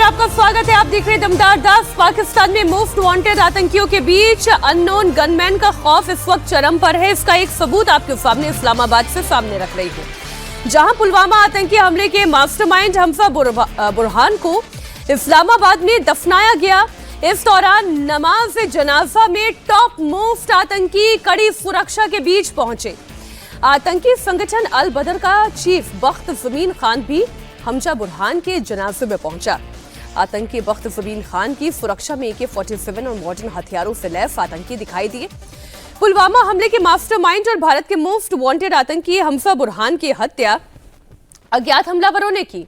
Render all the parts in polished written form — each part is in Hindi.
आपका स्वागत है। आप देख रहे हैं दमदार 10। पाकिस्तान में मोस्ट वांटेड आतंकियों के बीच अननोन गनमैन का खौफ इस वक्त चरम पर है। इसका एक सबूत आपके सामने इस्लामाबाद से सामने रख रही हूँ, जहां पुलवामा आतंकी हमले के मास्टरमाइंड हमजा बुरहान को इस्लामाबाद में दफनाया गया। इस दौरान नमाज जनाजा में टॉप मोस्ट आतंकी कड़ी सुरक्षा के बीच पहुंचे। आतंकी संगठन अल बदर का चीफ बख्त जमीन खान भी हमजा बुरहान के जनाजे में पहुंचा। आतंकी बख्त जमीन खान की सुरक्षा में AK-47 और मॉडर्न हथियारों से लैस आतंकी दिखाई दिए। पुलवामा हमले के मास्टरमाइंड और भारत के मोस्ट वांटेड आतंकी हमजा बुरहान की हत्या अज्ञात हमलावरों ने की।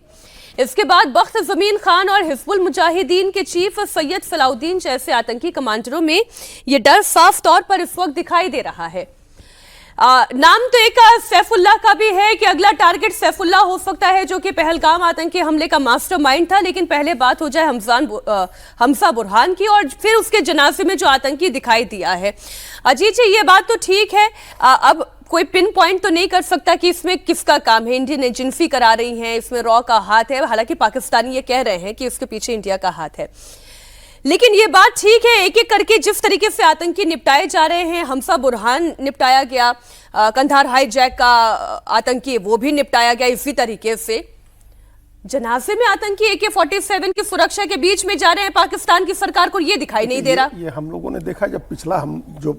इसके बाद बख्त जमीन खान और हिजबुल मुजाहिदीन के चीफ सैयद सलाउद्दीन जैसे आतंकी कमांडरों में यह डर साफ तौर पर इस वक्त दिखाई दे रहा है। नाम तो एक सैफुल्लाह का भी है कि अगला टारगेट सैफुल्लाह हो सकता है, जो कि पहलगाम आतंकी हमले का मास्टरमाइंड था। लेकिन पहले बात हो जाए हमजा बुरहान की और फिर उसके जनाजे में जो आतंकी दिखाई दिया है। अजीत जी, ये बात तो ठीक है, अब कोई पिन पॉइंट तो नहीं कर सकता कि इसमें किसका काम है। इंडियन एजेंसी करा रही है, इसमें रॉ का हाथ है। हालांकि पाकिस्तानी ये कह रहे हैं कि इसके पीछे इंडिया का हाथ है। लेकिन ये बात ठीक है, एक एक करके जिस तरीके से आतंकी निपटाए जा रहे हैं, हमजा बुरहान निपटाया गया, कंधार हाईजैक का आतंकी वो भी निपटाया गया इसी तरीके से। जनाजे में आतंकी AK-47 की सुरक्षा के बीच में जा रहे हैं। पाकिस्तान की सरकार को ये दिखाई नहीं दे रहा। ये हम लोगों ने देखा जब पिछला जो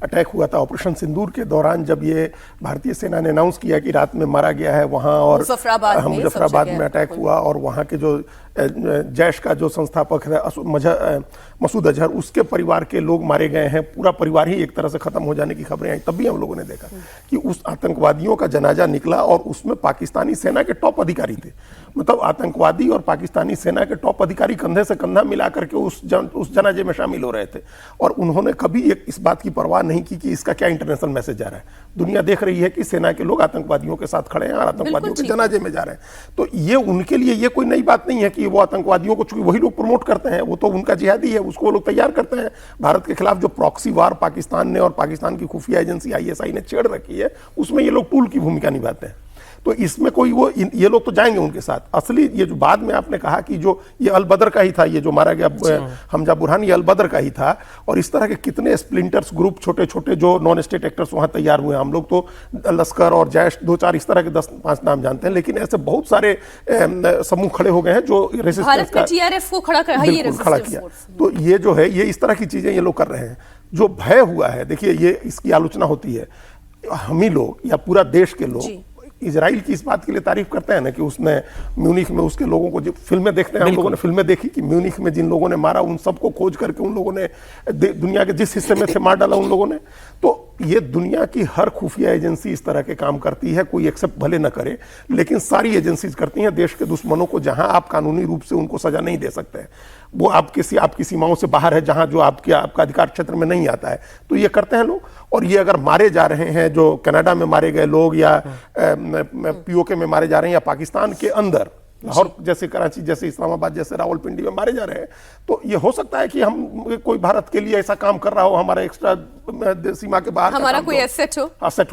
अटैक हुआ था ऑपरेशन सिंदूर के दौरान, जब ये भारतीय सेना ने अनाउंस किया कि रात में मारा गया है वहां, और मुजफ्फराबाद में अटैक हुआ और वहां के जो जैश का जो संस्थापक है मसूद अजहर, उसके परिवार के लोग मारे गए हैं, पूरा परिवार ही एक तरह से खत्म हो जाने की खबरें आई। तब भी हम लोगों ने देखा कि उस आतंकवादियों का जनाजा निकला और उसमें पाकिस्तानी सेना के टॉप अधिकारी थे। मतलब आतंकवादी और पाकिस्तानी सेना के टॉप अधिकारी कंधे से कंधा मिला करके उस जनाजे में शामिल हो रहे थे। और उन्होंने कभी इस बात की परवाह नहीं की कि इसका क्या इंटरनेशनल मैसेज जा रहा है। दुनिया देख रही है कि सेना के लोग आतंकवादियों के साथ खड़े हैं और आतंकवादियों के जनाजे में जा रहे हैं। तो ये उनके लिए ये कोई नई बात नहीं है कि वो आतंकवादियों को, चूंकि वही लोग प्रमोट करते हैं, वो तो उनका जिहादी है, उसको वो लोग तैयार करते हैं। भारत के खिलाफ जो प्रॉक्सी वार पाकिस्तान ने और पाकिस्तान की खुफिया एजेंसी ISI ने छेड़ रखी है, उसमें ये लोग टूल की भूमिका निभाते हैं। तो इसमें कोई ये लोग तो जाएंगे उनके साथ। असली ये जो बाद में आपने कहा कि जो ये अल बदर का ही था, ये जो मारा गया हमजा बुरहान, ये अल बदर का ही था। और इस तरह के कितने स्प्लिंटर्स ग्रुप, छोटे छोटे जो नॉन स्टेट एक्टर्स वहां तैयार हुए। हम लोग तो लश्कर और जैश 2-4 इस तरह के 10-5 नाम जानते हैं, लेकिन ऐसे बहुत सारे समूह खड़े हो गए हैं जो रेजिस्टेंस का TRF को खड़ा किया। तो ये जो है, ये इस तरह की चीजें ये लोग कर रहे हैं। जो भय हुआ है, देखिए, ये इसकी आलोचना होती है, हम ही लोग या पूरा देश के लोग इजराइल की इस बात के लिए तारीफ करते हैं ना कि उसने म्यूनिख में उसके लोगों को, जो फिल्में देखते हैं, हम लोगों ने फिल्में देखी कि म्यूनिख में जिन लोगों ने मारा उन सबको खोज करके उन लोगों ने दुनिया के जिस हिस्से में थे मार डाला उन लोगों ने। तो ये दुनिया की हर खुफिया एजेंसी इस तरह के काम करती है, कोई एक्सेप्ट भले न करे, लेकिन सारी एजेंसीज करती हैं। देश के दुश्मनों को जहां आप कानूनी रूप से उनको सजा नहीं दे सकते, वो आपकी सीमाओं से बाहर है, जहां जो आपका अधिकार क्षेत्र में नहीं आता है, तो ये करते हैं लोग। और ये अगर मारे जा रहे हैं, जो कनाडा में मारे गए लोग या POK में मारे जा रहे हैं, या पाकिस्तान के अंदर लाहौर जैसे, कराची जैसे, इस्लामाबाद जैसे, रावलपिंडी में मारे जा रहे हैं, तो ये हो सकता है कि हम कोई भारत के लिए ऐसा काम कर रहा हो, हमारा एक्स्ट्रा सीमा के बाहर हमारा कोई एसेट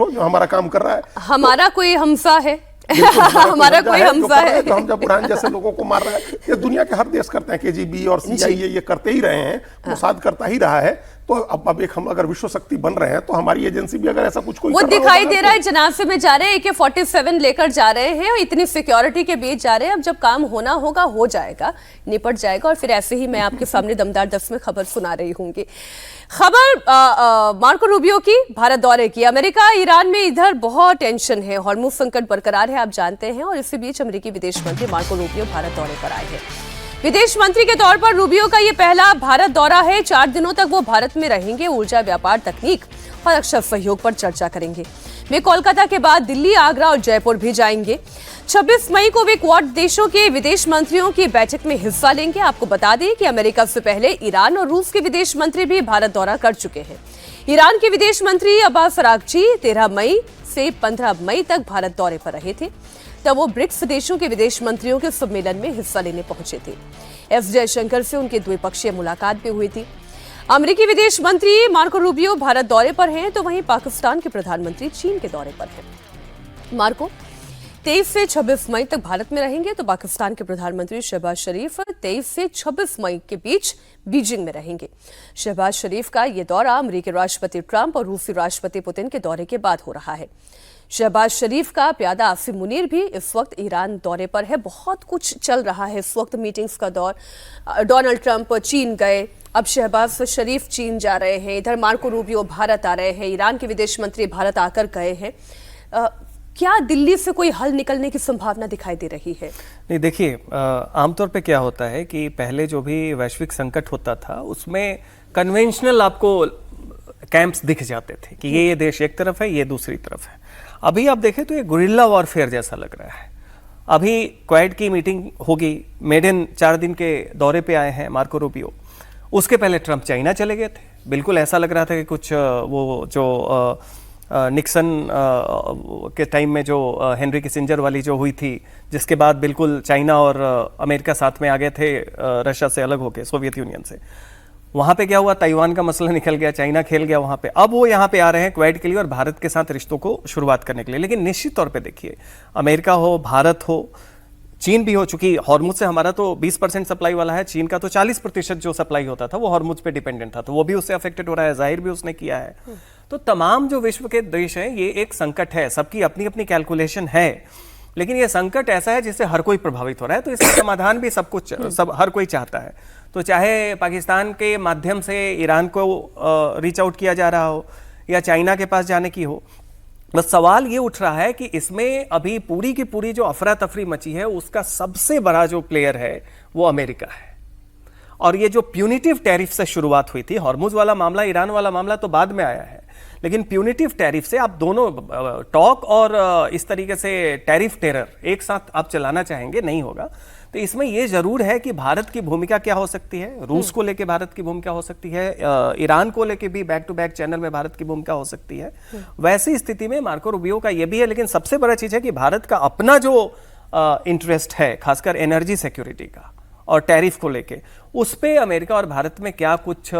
हो जो हमारा काम कर रहा है, हमारा कोई हमजा है हमारा कोई हमजा है जो हमजा बुरहान जैसे लोगों को मार रहा है। ये दुनिया के हर देश करते हैं, KGB और CIA ये करते ही रहे हैं, मोसाद करता ही रहा है। तो अब एक हम अगर विश्व शक्ति बन रहे हैं, तो हमारी एजेंसी भी अगर ऐसा कुछ कोई वो दिखाई दे रहा है। जनाजे में जा रहे हैं, AK-47 लेकर जा रहे हैं और इतनी सिक्योरिटी के बीच जा रहे हैं। अब जब काम होना होगा हो जाएगा, निपट जाएगा। और फिर ऐसे ही मैं आपके सामने दमदार 10 में खबर सुना रही हूंगी। खबर मार्को रूबियो की भारत दौरे की। अमेरिका ईरान में इधर बहुत टेंशन है, हॉर्मुज संकट बरकरार है, आप जानते हैं। और इसी बीच अमेरिकी विदेश मंत्री मार्को रूबियो भारत दौरे पर आए हैं। विदेश मंत्री के तौर पर रूबियो का यह पहला भारत दौरा है। 4 दिनों तक वो भारत में रहेंगे। ऊर्जा, व्यापार, तकनीक और रक्षा सहयोग पर चर्चा करेंगे। वे कोलकाता के बाद दिल्ली, आगरा और जयपुर भी जाएंगे। 26 मई को वे क्वाड देशों के विदेश मंत्रियों की बैठक में हिस्सा लेंगे। आपको बता दें कि अमेरिका से पहले ईरान और रूस के विदेश मंत्री भी भारत दौरा कर चुके हैं। ईरान के विदेश मंत्री अब्बास अरागची 13 मई से 15 मई तक भारत दौरे पर रहे थे। तब वो ब्रिक्स देशों के विदेश मंत्रियों के सम्मेलन में हिस्सा लेने पहुंचे थे। एस जयशंकर से उनकी द्विपक्षीय मुलाकात भी हुई थी। अमेरिकी विदेश मंत्री मार्को रूबियो भारत दौरे पर हैं, तो वहीं पाकिस्तान के प्रधानमंत्री चीन के दौरे पर हैं। मार्को 23 से 26 मई तक भारत में रहेंगे, तो पाकिस्तान के प्रधानमंत्री शहबाज शरीफ 23 से 26 मई के बीच बीजिंग में रहेंगे। शहबाज शरीफ का ये दौरा अमेरिकी राष्ट्रपति ट्रंप और रूसी राष्ट्रपति पुतिन के दौरे के बाद हो रहा है। शहबाज शरीफ का प्यादा आसिम मुनीर भी इस वक्त ईरान दौरे पर है। बहुत कुछ चल रहा है इस वक्त, मीटिंग्स का दौर। डोनाल्ड ट्रंप चीन गए, अब शहबाज शरीफ चीन जा रहे हैं, इधर मार्को रूबियो भारत आ रहे हैं, ईरान के विदेश मंत्री भारत आकर गए हैं। क्या दिल्ली से कोई हल निकलने की संभावना दिखाई दे रही है? नहीं, देखिए, आमतौर पे क्या होता है कि पहले जो भी वैश्विक संकट होता था उसमें कन्वेंशनल आपको कैंप्स दिख जाते थे कि ये देश एक तरफ है, ये दूसरी तरफ है। अभी आप देखें तो ये गुरिल्ला वॉरफेयर जैसा लग रहा है। अभी क्वाड की मीटिंग होगी, मेडन 4 दिन के दौरे पे आए हैं मार्को रूबियो। उसके पहले ट्रंप चाइना चले गए थे। बिल्कुल ऐसा लग रहा था कि कुछ वो जो निक्सन के टाइम में जो हेनरी किसिंजर वाली जो हुई थी, जिसके बाद बिल्कुल चाइना और अमेरिका साथ में आ गए थे रशिया से अलग होके, सोवियत यूनियन से। वहाँ पे क्या हुआ, ताइवान का मसला निकल गया, चाइना खेल गया वहाँ पे। अब वो यहाँ पे आ रहे हैं क्वाड के लिए और भारत के साथ रिश्तों को शुरुआत करने के लिए। लेकिन निश्चित तौर पे देखिए, अमेरिका हो, भारत हो, चीन भी हो, चूंकि हॉर्मुज से हमारा तो 20% सप्लाई वाला है, चीन का तो 40% जो सप्लाई होता था वो हॉर्मुज पे डिपेंडेंट था, तो वो भी उससे अफेक्टेड हो रहा है, जाहिर भी उसने किया है। तो तमाम जो विश्व के देश हैं, ये एक संकट है, सबकी अपनी अपनी कैलकुलेशन है, लेकिन ये संकट ऐसा है जिससे हर कोई प्रभावित हो रहा है। तो इसका समाधान भी हर कोई चाहता है। तो चाहे पाकिस्तान के माध्यम से ईरान को रीच आउट किया जा रहा हो या चाइना के पास जाने की हो, बस सवाल ये उठ रहा है कि इसमें अभी पूरी की पूरी जो अफरा तफरी मची है उसका सबसे बड़ा जो प्लेयर है वो अमेरिका है। और ये जो प्यूनिटिव टैरिफ से शुरुआत हुई थी, हॉर्मुज वाला मामला, ईरान वाला मामला तो बाद में आया है, लेकिन प्यूनिटिव टैरिफ से आप दोनों टॉक और इस तरीके से टैरिफ टेरर एक साथ आप चलाना चाहेंगे, नहीं होगा। तो इसमें यह जरूर है कि भारत की भूमिका क्या हो सकती है, रूस को लेके भारत की भूमिका हो सकती है, ईरान को लेके भी बैक टू बैक चैनल में भारत की भूमिका हो सकती है। वैसी स्थिति में मार्को रूबियो का यह भी है, लेकिन सबसे बड़ा चीज है कि भारत का अपना जो इंटरेस्ट है, खासकर एनर्जी सिक्योरिटी का और टैरिफ को लेके, उस पे अमेरिका और भारत में क्या कुछ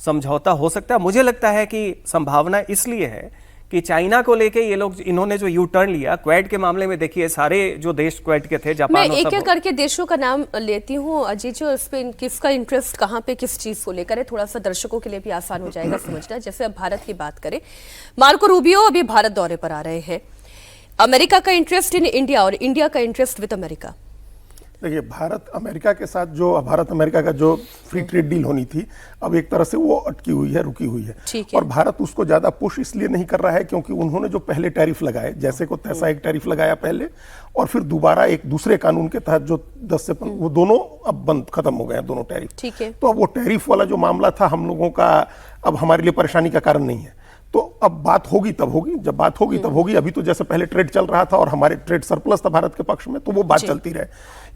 समझौता हो सकता है। मुझे लगता है कि संभावना इसलिए है कि चाइना को लेके ये लोग, इन्होंने जो यू टर्न लिया क्वाड के मामले में, देखिए सारे जो देश क्वाड के थे, जापान, मैं एक एक करके देशों का नाम लेती हूँ अजीत जी, इस पे किसका इंटरेस्ट कहाँ पे किस चीज को लेकर है, थोड़ा सा दर्शकों के लिए भी आसान हो जाएगा समझना। जैसे अब भारत की बात करें, मार्को रूबियो अभी भारत दौरे पर आ रहे हैं। अमेरिका का इंटरेस्ट इन इंडिया और इंडिया का इंटरेस्ट विद अमेरिका। देखिए, भारत अमेरिका के साथ जो भारत अमेरिका का जो फ्री ट्रेड डील होनी थी, अब एक तरह से वो अटकी हुई है, रुकी हुई है। और भारत उसको ज्यादा पुश इसलिए नहीं कर रहा है क्योंकि उन्होंने जो पहले टैरिफ लगाए, जैसे को तैसा एक टैरिफ लगाया पहले, और फिर दोबारा एक दूसरे कानून के तहत जो 10 से 15, वो दोनों अब बंद खत्म हो गए हैं दोनों टैरिफ। तो अब वो टैरिफ वाला जो मामला था हम लोगों का, अब हमारे लिए परेशानी का कारण नहीं है। तो अब बात होगी तब होगी, जब बात होगी तब होगी। अभी तो जैसे पहले ट्रेड चल रहा था और हमारे ट्रेड सरप्लस था भारत के पक्ष में, तो वो बात चलती रहे।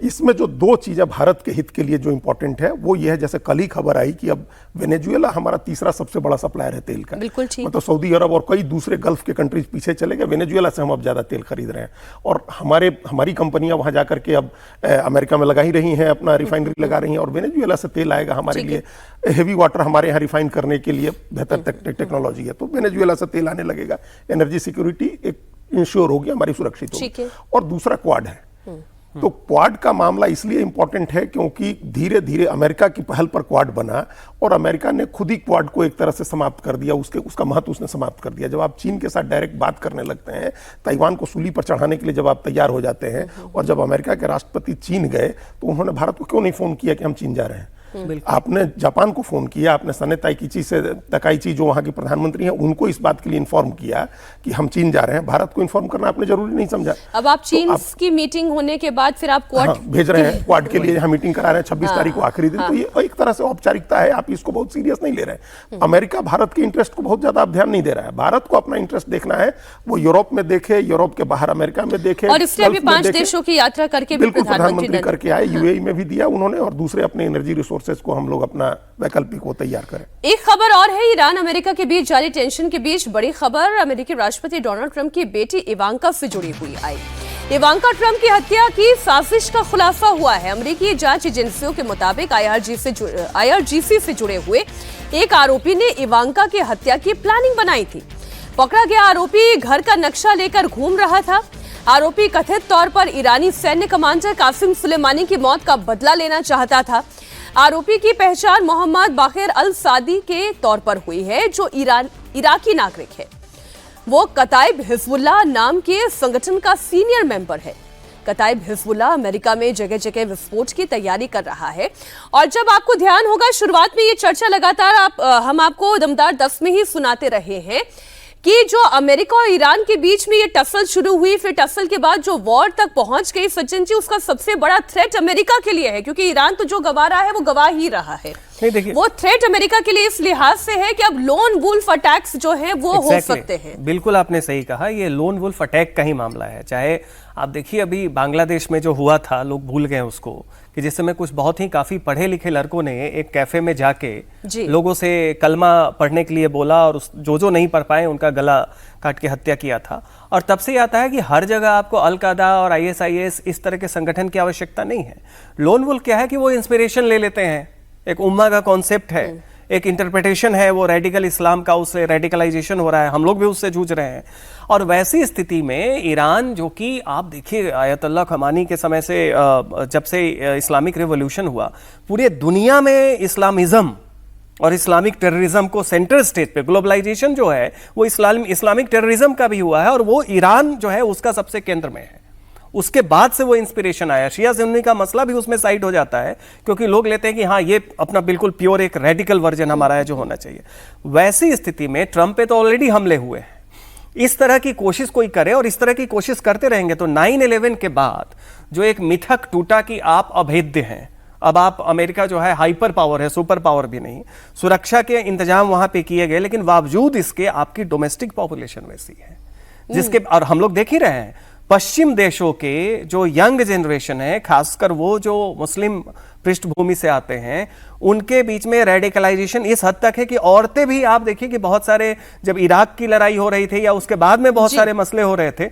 इसमें जो 2 चीजें भारत के हित के लिए जो इंपॉर्टेंट है वो ये है, जैसे कल ही खबर आई कि अब वेनेजुएला हमारा तीसरा सबसे बड़ा सप्लायर है तेल का। बिल्कुल ठीक। मतलब सऊदी अरब और कई दूसरे गल्फ के कंट्रीज पीछे चले गए, वेनेजुएला से हम अब ज्यादा तेल खरीद रहे हैं। और हमारी कंपनियां वहां जाकर के अब अमेरिका में लगा ही रही हैं, अपना रिफाइनरी लगा रही हैं, और वेनेजुएला से तेल आएगा हमारे लिए। हेवी वाटर हमारे यहाँ रिफाइन करने के लिए बेहतर टेक्नोलॉजी है, तो वेनेजुएला से तेल आने लगेगा। एनर्जी सिक्योरिटी एक इंश्योर होगी, हमारी सुरक्षित होगी। और दूसरा क्वाड है। तो क्वाड का मामला इसलिए इंपॉर्टेंट है क्योंकि धीरे धीरे अमेरिका की पहल पर क्वाड बना और अमेरिका ने खुद ही क्वाड को एक तरह से समाप्त कर दिया, उसका महत्व उसने समाप्त कर दिया। जब आप चीन के साथ डायरेक्ट बात करने लगते हैं, ताइवान को सूली पर चढ़ाने के लिए जब आप तैयार हो जाते हैं, और जब अमेरिका के राष्ट्रपति चीन गए तो उन्होंने भारत को क्यों नहीं फोन किया कि हम चीन जा रहे हैं? आपने जापान को फोन किया, आपने सने तकाइची जो वहां के प्रधानमंत्री हैं उनको इस बात के लिए इन्फॉर्म किया कि हम चीन जा रहे हैं। भारत को इन्फॉर्म करना आपने जरूरी नहीं समझा। अब आप चीन की मीटिंग होने के बाद फिर आप क्वाड भेज रहे हैं, क्वाड के लिए यहाँ मीटिंग करा रहे हैं 26 तारीख को आखिरी दिन। तो ये एक तरह से औपचारिकता है, आप इसको बहुत सीरियस नहीं ले रहे। अमेरिका भारत के इंटरेस्ट को बहुत ज्यादा ध्यान नहीं दे रहा है। भारत को अपना इंटरेस्ट देखना है, वो यूरोप में देखे, यूरोप के बाहर अमेरिका में देखे, और इसलिए अभी 5 देशों की यात्रा करके बिल्कुल प्रधानमंत्री करके आए, यूएई में भी दिया उन्होंने, और दूसरे अपने एनर्जी रिसोर्सेज को हम लोग अपना वैकल्पिक को तैयार करें। एक खबर और है, ईरान अमेरिका के बीच जारी टेंशन के बीच बड़ी खबर अमेरिकी राष्ट्रपति डोनाल्ड ट्रंप की बेटी इवांका से जुड़ी हुई आई। इवांका ट्रंप की हत्या की साजिश का खुलासा हुआ है। अमेरिकी जांच एजेंसियों के मुताबिक आईआरजीसी से जुड़े हुए एक आरोपी ने इवांका की हत्या की प्लानिंग बनाई थी। पकड़ा गया आरोपी घर का नक्शा लेकर घूम रहा था। आरोपी कथित तौर पर ईरानी सैन्य कमांडर कासिम सुलेमानी की मौत का बदला लेना चाहता था। आरोपी की पहचान मोहम्मद बाकिर अल सादी के तौर पर हुई है, जो इराकी नागरिक है। वो कताइब हिजबुल्लाह नाम के संगठन का सीनियर मेंबर है। कताइब हिजबुल्लाह अमेरिका में जगह जगह विस्फोट की तैयारी कर रहा है। और जब आपको ध्यान होगा, शुरुआत में ये चर्चा लगातार हम आपको दमदार 10 में ही सुनाते रहे हैं कि जो अमेरिका और ईरान के बीच में ये टसल शुरू हुई, फिर टसल के बाद जो वॉर तक पहुंच गई, सचिन जी, उसका सबसे बड़ा थ्रेट अमेरिका के लिए है, क्योंकि ईरान तो जो गवा रहा है वो गवा ही रहा है। वो थ्रेट अमेरिका के लिए इस लिहाज से है कि अब लोन वुल्फ अटैक्स जो है वो हो सकते हैं। बिल्कुल आपने सही कहा, ये लोन वुल्फ अटैक का ही मामला है। चाहे आप देखिए अभी बांग्लादेश में जो हुआ था, लोग भूल गए उसको, कि जिस समय कुछ बहुत ही काफी पढ़े लिखे लड़कों ने एक कैफे में जाके लोगों से कलमा पढ़ने के लिए बोला और जो नहीं पढ़ पाए उनका गला काट के हत्या किया था। और तब से आता है कि हर जगह आपको अल कायदा और ISIS इस तरह के संगठन की आवश्यकता नहीं है। लोन वुल्फ क्या है कि वो इंस्पिरेशन ले लेते हैं, एक उम्मा का कॉन्सेप्ट है, एक इंटरप्रिटेशन है, वो रेडिकल इस्लाम का, उससे रेडिकलाइजेशन हो रहा है, हम लोग भी उससे जूझ रहे हैं। और वैसी स्थिति में ईरान, जो कि आप देखिए आयतुल्लाह खमानी के समय से जब से इस्लामिक रिवॉल्यूशन हुआ, पूरे दुनिया में इस्लामिज्म और इस्लामिक टेररिज्म को सेंटर स्टेज पे, ग्लोबलाइजेशन जो है वो इस्लामिक टेररिज्म का भी हुआ है और वो ईरान जो है उसका सबसे केंद्र में है। उसके बाद से वो इंस्पिरेशन आया। शिया सुन्नी का मसला भी उसमें साइड हो जाता है, क्योंकि लोग लेते हैं कि हाँ ये अपना बिल्कुल प्योर एक रेडिकल वर्जन हमारा है जो होना चाहिए। वैसी स्थिति में ट्रंप पे तो ऑलरेडी हमले हुए हैं। इस तरह की कोशिश कोई करे और इस तरह की कोशिश करते रहेंगे तो 9/11 के बाद जो एक मिथक टूटा कि आप अभेद्य हैं, अब आप अमेरिका जो है हाइपर पावर है, सुपर पावर भी नहीं, सुरक्षा के इंतजाम वहां पे किए गए, लेकिन बावजूद इसके आपकी डोमेस्टिक पॉपुलेशन वैसी है जिसके, और हम लोग देख ही रहे हैं पश्चिम देशों के जो यंग जनरेशन है, खासकर वो जो मुस्लिम पृष्ठभूमि से आते हैं, उनके बीच में रेडिकलाइजेशन इस हद तक है कि औरतें भी, आप देखिए कि बहुत सारे, जब इराक की लड़ाई हो रही थी या उसके बाद में बहुत सारे मसले हो रहे थे,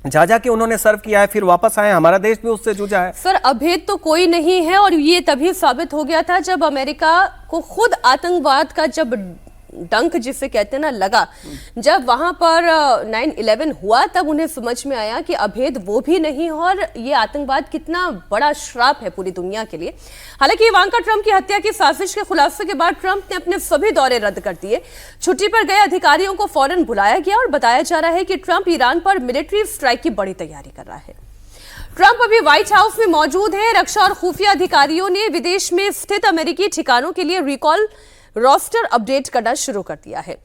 जा के उन्होंने सर्व किया है, फिर वापस आए, हमारा देश भी उससे जूझा है। सर, अभेद तो कोई नहीं है, और ये तभी साबित हो गया था जब अमेरिका को खुद आतंकवाद का जब डंक जिसे कहते हैं ना लगा, जब वहां पर 9/11 हुआ, तब उन्हें समझ में आया कि अभेद वो भी नहीं और ये आतंकवाद कितना बड़ा श्राप है पूरी दुनिया के लिए। हालांकि इवांका ट्रंप की हत्या की साजिश के खुलासे के बाद ट्रंप ने अपने सभी दौरे रद्द कर दिए। छुट्टी पर गए अधिकारियों को फौरन बुलाया गया और बताया जा रहा है कि ट्रंप ईरान पर मिलिट्री स्ट्राइक की बड़ी तैयारी कर रहा है। ट्रंप अभी व्हाइट हाउस में मौजूद है। रक्षा और खुफिया अधिकारियों ने विदेश में स्थित अमेरिकी ठिकानों के लिए रिकॉल रोस्टर अपडेट करना शुरू कर दिया है।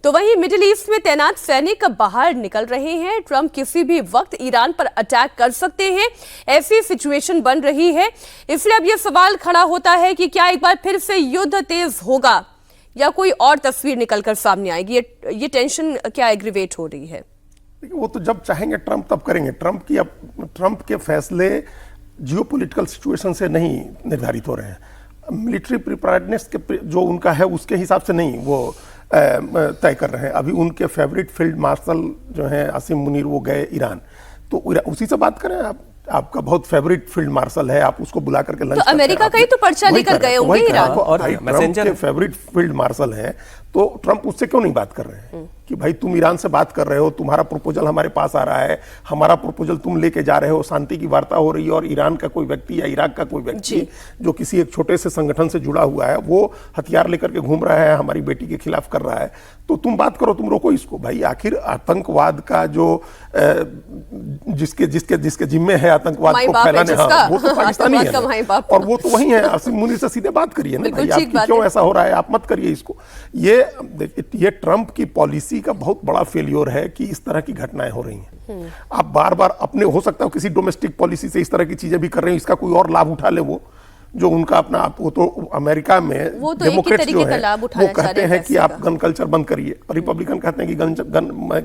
तो वहीं मिडिल ईस्ट में तैनात सैनिक बाहर निकल रहे हैं। ट्रंप किसी भी वक्त ईरान पर अटैक कर सकते हैं, ऐसी सिचुएशन बन रही है। इसलिए अब यह सवाल खड़ा होता है कि क्या एक बार फिर से युद्ध तेज होगा या कोई और तस्वीर निकलकर सामने आएगी। ये टेंशन क्या एग्रीवेट हो रही है? वो तो जब चाहेंगे ट्रंप तब करेंगे। ट्रंप के फैसले जियोपॉलिटिकल सिचुएशन से नहीं निर्धारित हो रहे हैं, मिलिट्री प्रिपेयर्डनेस के जो उनका है उसके हिसाब से नहीं वो तय कर रहे हैं। अभी उनके फेवरेट फील्ड मार्शल जो हैं आसिम मुनीर, वो गए ईरान, तो उसी से बात करें। आपका बहुत फेवरेट फील्ड मार्शल है, आप उसको बुला करके लंच, तो अमेरिका का ही तो पर्चा लेकर गए होंगे ईरान। और ट्रंप के फेवरेट फील्ड मार्शल है, तो ट्रंप उससे क्यों नहीं बात कर रहे हैं कि भाई तुम ईरान से बात कर रहे हो, तुम्हारा प्रपोजल हमारे पास आ रहा है, हमारा प्रपोजल तुम लेके जा रहे हो, शांति की वार्ता हो रही है, और ईरान का कोई व्यक्ति या इराक का कोई व्यक्ति जो किसी एक छोटे से संगठन से जुड़ा हुआ है, वो हथियार लेकर के घूम रहा है, हमारी बेटी के खिलाफ कर रहा है, तो तुम बात करो, तुम रोको इसको। भाई आखिर आतंकवाद का जो जिसके जिम्मे है आतंकवाद को फैलाने, वो तो पाकिस्तानी है और वो तो वही है। आसिम मुनीर से सीधे बात करिए ना भाई, आपकी क्यों ऐसा हो रहा है, आप मत करिए इसको। ये ट्रंप की पॉलिसी का बहुत बड़ा फेलियर है कि इस तरह की घटनाएं हो रही हैं। आप बार बार अपने, हो सकता है किसी डोमेस्टिक पॉलिसी से इस तरह की चीजें भी कर रहे हैं, इसका कोई और लाभ उठा ले वो, जो उनका अपना, वो तो अमेरिका में डेमोक्रेट्स जो है वो कहते हैं कि आप गन कल्चर बंद करिए, और रिपब्लिकन कहते हैं कि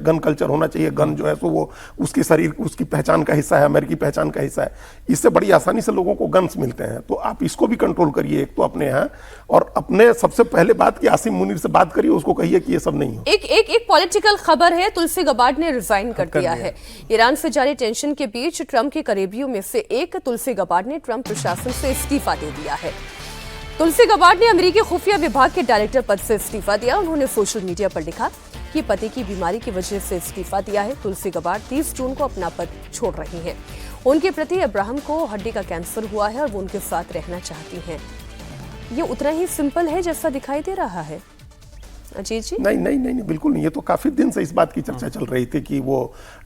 गन कल्चर होना चाहिए। गन जो है तो वो उसके शरीर, उसकी पहचान का हिस्सा है, अमेरिकी पहचान का हिस्सा है। इससे बड़ी आसानी से लोगों को गन्स मिलते हैं, तो आप इसको भी कंट्रोल करिए एक तो अपने यहाँ, और अपने सबसे पहले बात कि आसिम मुनीर से बात करिए, उसको कहिए कि ये सब नहीं हो। एक पॉलिटिकल खबर है, तुलसी गबार्ड ने रिजाइन कर दिया है। ईरान से जारी टेंशन के बीच ट्रंप के करीबियों में से एक तुलसी गबार्ड ने ट्रंप प्रशासन से इस्तीफा दे दिया है। तुलसी गबार्ड ने अमेरिकी खुफिया विभाग के डायरेक्टर पद से इस्तीफा दिया। उन्होंने सोशल मीडिया पर लिखा कि पति की बीमारी की वजह से इस्तीफा दिया है। तुलसी गबार्ड 30 जून को अपना पद छोड़ रही हैं। उनके प्रति अब्राहम को हड्डी का कैंसर हुआ है और वो उनके साथ रहना चाहती हैं। ये उतना ही सिंपल है जैसा दिखाई दे रहा है। अजीत जी? नहीं, बिल्कुल नहीं। ये तो काफी दिन से इस बात की चर्चा चल रही थी कि वो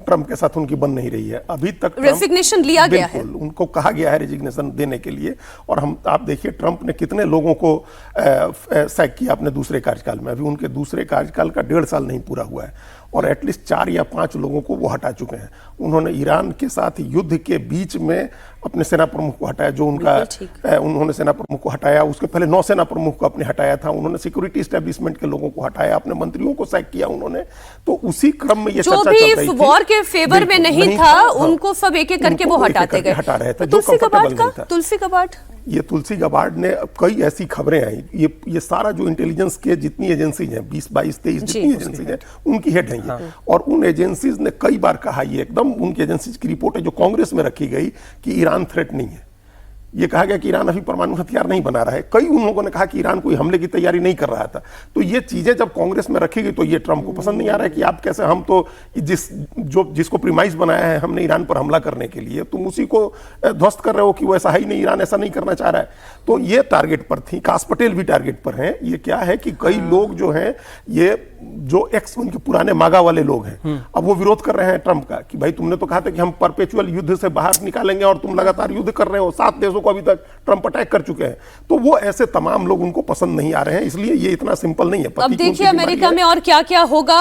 ट्रंप के साथ उनकी बन नहीं रही है। अभी तक रेजिग्नेशन लिया गया है, उनको कहा गया है रेजिग्नेशन देने के लिए। और आप देखिए ट्रंप ने कितने लोगों को सैक किया अपने दूसरे कार्यकाल में। अभी उनके दूसरे कार्यकाल का 1.5 साल नहीं पूरा हुआ है और एटलीस्ट 4 या 5 लोगों को वो हटा चुके हैं। उन्होंने ईरान के साथ युद्ध के बीच में अपने सेना प्रमुख को हटाया, जो उनका उन्होंने सेना प्रमुख को हटाया। उसके पहले 9 सेना प्रमुख को अपने हटाया था। उन्होंने सिक्योरिटी एस्टेब्लिशमेंट के लोगों को हटाया, अपने मंत्रियों को सैक किया उन्होंने। तो उसी क्रम में ये चर्चा चल रही थी। वॉर के फेवर में नहीं था, उनको सब एक एक करके वो हटाते गए, हटा रहे थे। तुलसी गबार्ड ये तुलसी गबार्ड ने कई ऐसी खबरें आई। ये सारा जो इंटेलिजेंस के जितनी एजेंसीज हैं, 20, 22, 23 जितनी एजेंसीज हैं, उनकी हेड हैं ये। और उन एजेंसीज ने कई बार कहा, ये एकदम उनकी एजेंसीज की रिपोर्ट है जो कांग्रेस में रखी गई, कि ईरान थ्रेट नहीं है। ये कहा गया कि ईरान अभी परमाणु हथियार नहीं बना रहा है। कई उन लोगों ने कहा कि ईरान कोई हमले की तैयारी नहीं कर रहा था। तो ये चीजें जब कांग्रेस में रखी गई तो ये ट्रंप को पसंद नहीं आ रहा है कि आप कैसे, हम तो जिसको प्रीमाइस बनाया है हमने ईरान पर हमला करने के लिए, तुम उसी को ध्वस्त कर रहे हो कि वो ऐसा है ही नहीं, ईरान ऐसा नहीं करना चाह रहा है। तो ये टारगेट पर थी। काश पटेल भी टारगेट पर हैं। ये क्या है कि कई लोग जो हैं, ये जो उनके पुराने मागा वाले लोग हैं, अब वो विरोध कर रहे हैं ट्रंप का कि भाई तुमने तो कहा था कि हम परपेचुअल युद्ध से बाहर निकालेंगे और तुम लगातार युद्ध कर रहे हो। 7 देशों को अभी तक ट्रंप अटैक कर चुके हैं। तो वो ऐसे तमाम लोग उनको पसंद नहीं आ रहे हैं। इसलिए ये इतना सिंपल नहीं है। अब देखिए अमेरिका में और क्या क्या होगा,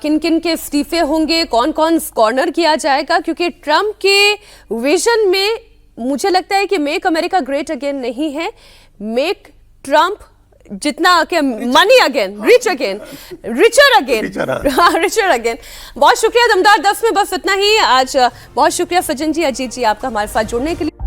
किन किन के इस्तीफे होंगे, कौन कौन कॉर्नर किया जाएगा, क्योंकि ट्रंप के विजन में मुझे लगता है कि मेक अमेरिका ग्रेट अगेन नहीं है, मेक ट्रंप जितना के money again, rich again, richer again. बहुत शुक्रिया दमदार 10 में बस इतना ही आज। बहुत शुक्रिया सज्जन जी, अजीत जी, आपका हमारे साथ जुड़ने के लिए।